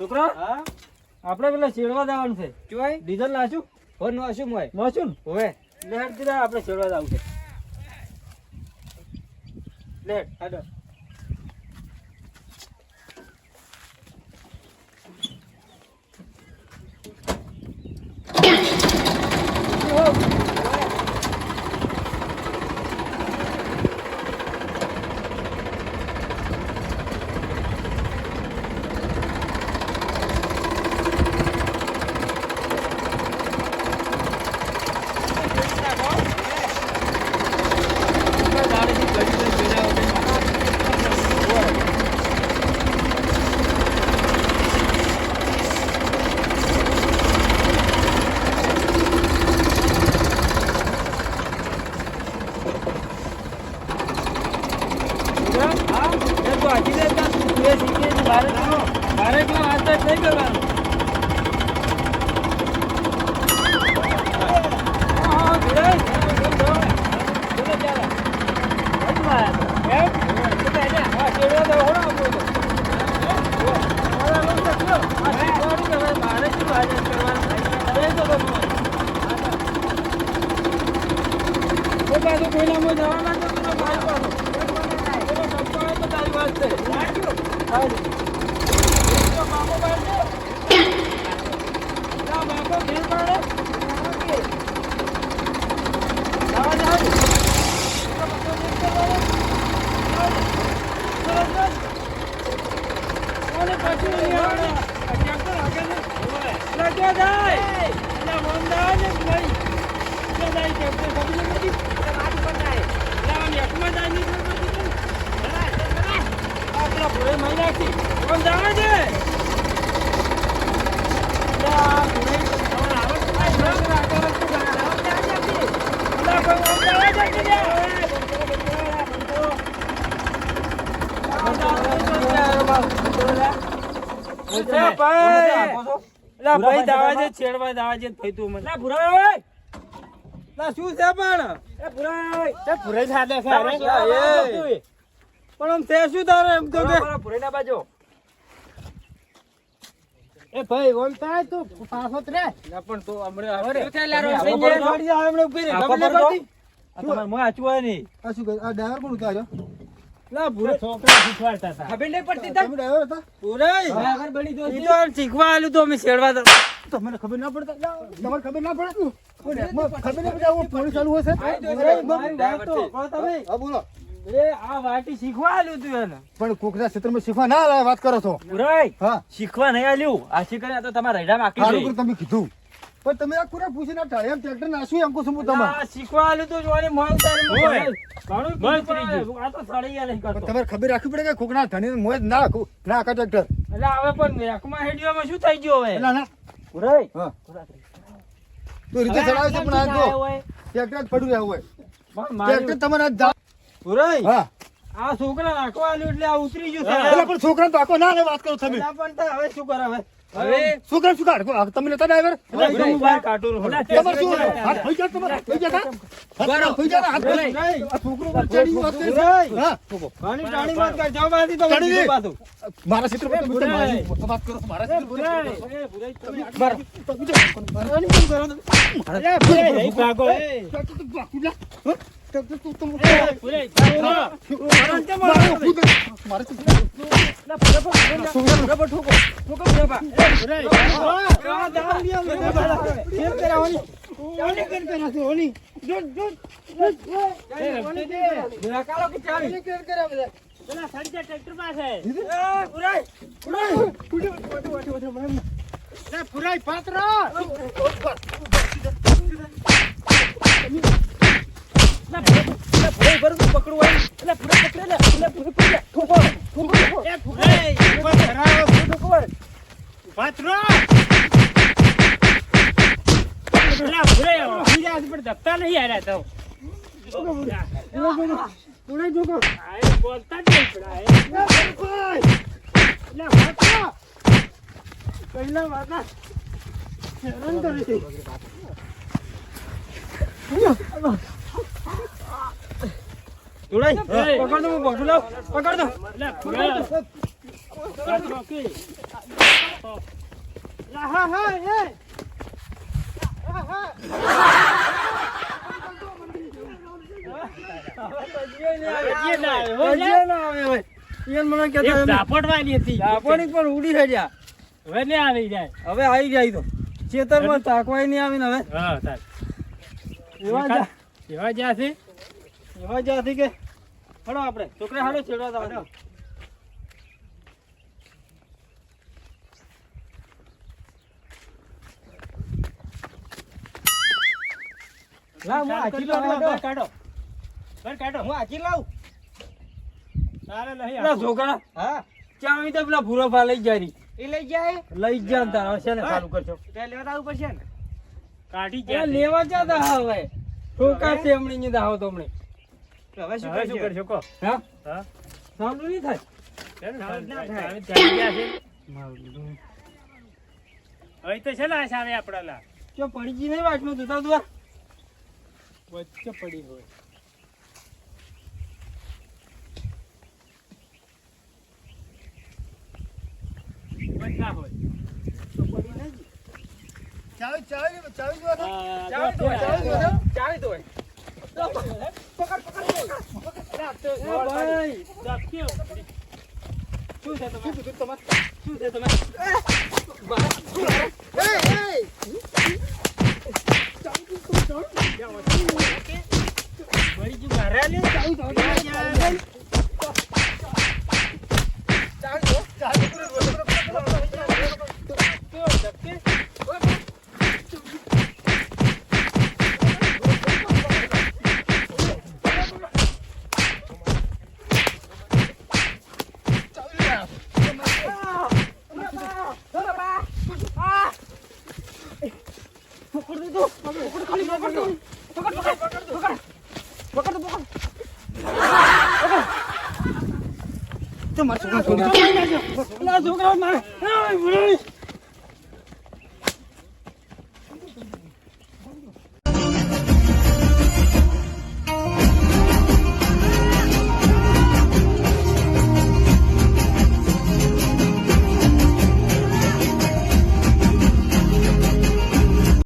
છોકરા હા આપણે પેલા શેડવા જવાનું છે જોય ડીઝલ નાશું હો નોશું મોય નાશું ને હોવે લે હેડ દીધા આપણે શેડવા જવું છે લે હેડ શીખવા આલું તો અમે શેડવા તમને ખબર ના પડે તમારે ખબર ના પડે ખબર ના પડે પોલીસ ચાલુ હશે બોલો આ વાટી શીખવા આલ્યું તું એને પણ કોકના ક્ષેત્રમાં શીખવા ના આવે વાત કરો છો હા શીખવા નહીં આલ્યું આ શીખવા તો તમારા રૈડા માકી સારું તમે કીધું પણ તમે આ પૂરા પૂછીને ટાયર ટ્રેક્ટર નાખ્યું એમ કહું છું તમારે શીખવા આલ્યું તો જોવાની મોય તમારે ખબર રાખવી પડે કે કોકના ધણી મોય ના ના કા ટ્રેક્ટર એટલે હવે પણ એકમાં હેડિયોમાં શું થઈ ગયું હવે ના ઉરાઈ હા તો રીતે ચલાવે છે પણ આ જો ટ્રેક્ટર પડ્યું રહ્યું હોય ટ્રેક્ટર તમારે ઉરાઈ હા આ છોકરા નાખવા આલ્યું એટલે આ ઉતરી ગયું છે એટલે પણ છોકરા તો આખો ના વાત કરો તમે પણ હવે શું કરે હવે છોકરા શું કાઢ તમે નતા ડ્રાઈવર બહાર કાઢું તમારે શું હાથ થઈ ગયા તમારે થઈ ગયા થઈ ગયા હાથ આ છોકરો ચડી વાત કરે છે હા પાણી ટાણી મત કર જાવ બાથી તો પાછું મારા ક્ષેત્ર પર તમે વાત કરો મારા ક્ષેત્ર પર ધક્કા નહીં આ રહ્યા પકડ દો હજી ના આવે, હો, લે. હજી ના આવે હવે. ઈયન મને એક કહેતા હતા, ઝાપટવાની હતી. ઝાપડી પણ ઉડી હેડ્યા. હવે ને આવી જાય. હવે આવી જાય તો ખેતરમાં તાકવાય નહીં આવે ને હવે હા, તાર. એવા જા એવા જ્યાં છે. એવા જાથી કે હડો આપણે છોકરા હાડો છેડવા દો હડો. લા હું આખી લાવું બહાર હડો. કાઢો. બહાર કાઢો. હું આખી લાવું. તારે નહીં પેલા આપવું. છોકરા હા. ક્યાં આવી તો પેલા ભૂરો ભા લઈ જાય રી. એ લઈ જાય. લઈ જ જા તાર હવે છે ને ચાલુ કરશો. તે લેવા આવવું પડશે ને. કાઢી એ ગયા. લેવા જા દા હવે ઠોકા છે હમણી ની દાહો તો હમણી. હવે શું કરશો કહો? હા હા. સાંભળું નહીં થાય. ના થાય. ચાલી ગયા છે. હવે તો છે ને આ સામે આપડા લા. જો પડી જી નહીં વાટમાં જોતા તું વચ્ચે પડી હોય. વચ્ચે ના હોય. ચાવી ચાવી ચાવી જો તો. આ ચાવી તો જો ચાવી છે. તો ચાવી તો ભાઈ દાખ્યો. શું છે તમારે શું છે તમારે? વળી જો ઘરે લે. તમારા છોકરા છોકરા મારે